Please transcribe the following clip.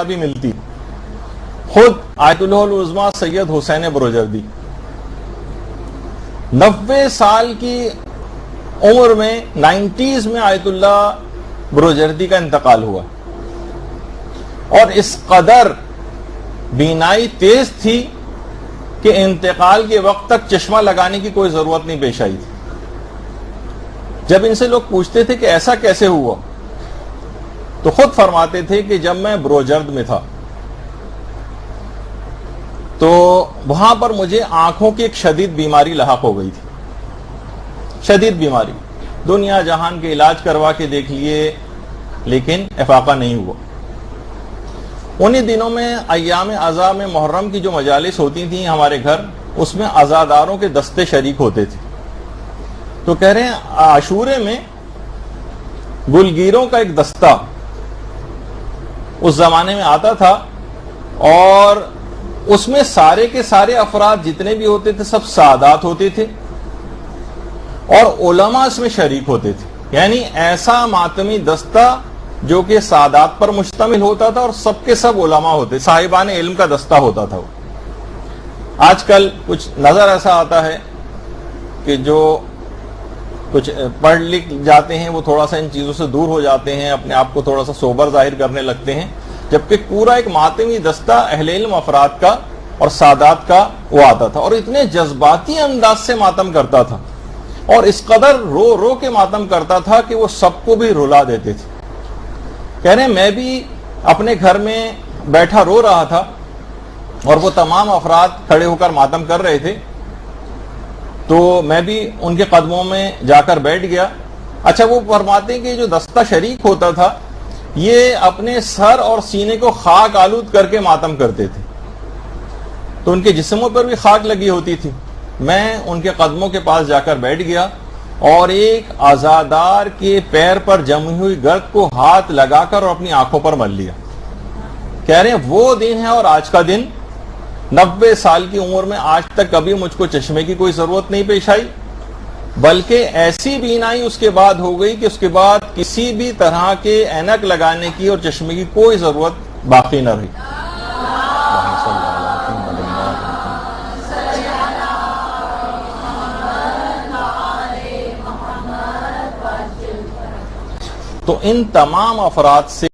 بھی ملتی. خود آیت اللہ العظمیٰ سید حسین بروجردی 90 سال کی عمر میں 90s میں آیت اللہ بروجردی کا انتقال ہوا، اور اس قدر بینائی تیز تھی کہ انتقال کے وقت تک چشمہ لگانے کی کوئی ضرورت نہیں پیش آئی تھی. جب ان سے لوگ پوچھتے تھے کہ ایسا کیسے ہوا تو خود فرماتے تھے کہ جب میں بروجرد میں تھا تو وہاں پر مجھے آنکھوں کی ایک شدید بیماری لاحق ہو گئی تھی. شدید بیماری، دنیا جہان کے علاج کروا کے دیکھ لیے لیکن افاقہ نہیں ہوا. انہی دنوں میں ایام عزا میں محرم کی جو مجالس ہوتی تھیں ہمارے گھر، اس میں عزاداروں کے دستے شریک ہوتے تھے. تو کہہ رہے ہیں عاشورے میں گلگیروں کا ایک دستہ اس زمانے میں آتا تھا، اور اس میں سارے کے سارے افراد جتنے بھی ہوتے تھے سب سادات ہوتے تھے، اور علماء اس میں شریک ہوتے تھے. یعنی ایسا ماتمی دستہ جو کہ سادات پر مشتمل ہوتا تھا اور سب کے سب علماء ہوتے، صاحبان علم کا دستہ ہوتا تھا. آج کل کچھ نظر ایسا آتا ہے کہ جو کچھ پڑھ لکھ جاتے ہیں وہ تھوڑا سا ان چیزوں سے دور ہو جاتے ہیں، اپنے آپ کو تھوڑا سا سوبر ظاہر کرنے لگتے ہیں، جبکہ پورا ایک ماتمی دستہ اہل علم افراد کا اور سادات کا وہ آتا تھا، اور اتنے جذباتی انداز سے ماتم کرتا تھا، اور اس قدر رو رو کے ماتم کرتا تھا کہ وہ سب کو بھی رلا دیتے تھے. کہہ رہے ہیں میں بھی اپنے گھر میں بیٹھا رو رہا تھا، اور وہ تمام افراد کھڑے ہو کر ماتم کر رہے تھے، تو میں بھی ان کے قدموں میں جا کر بیٹھ گیا. اچھا، وہ فرماتے ہیں کہ جو دستہ شریک ہوتا تھا یہ اپنے سر اور سینے کو خاک آلود کر کے ماتم کرتے تھے، تو ان کے جسموں پر بھی خاک لگی ہوتی تھی. میں ان کے قدموں کے پاس جا کر بیٹھ گیا اور ایک عزادار کے پیر پر جمی ہوئی گرد کو ہاتھ لگا کر اور اپنی آنکھوں پر مل لیا. کہہ رہے ہیں وہ دن ہے اور آج کا دن، 90 سال کی عمر میں آج تک کبھی مجھ کو چشمے کی کوئی ضرورت نہیں پیش آئی، بلکہ ایسی بینائی اس کے بعد ہو گئی کہ اس کے بعد کسی بھی طرح کے اینک لگانے کی اور چشمے کی کوئی ضرورت باقی نہ رہی. تو ان تمام افراد سے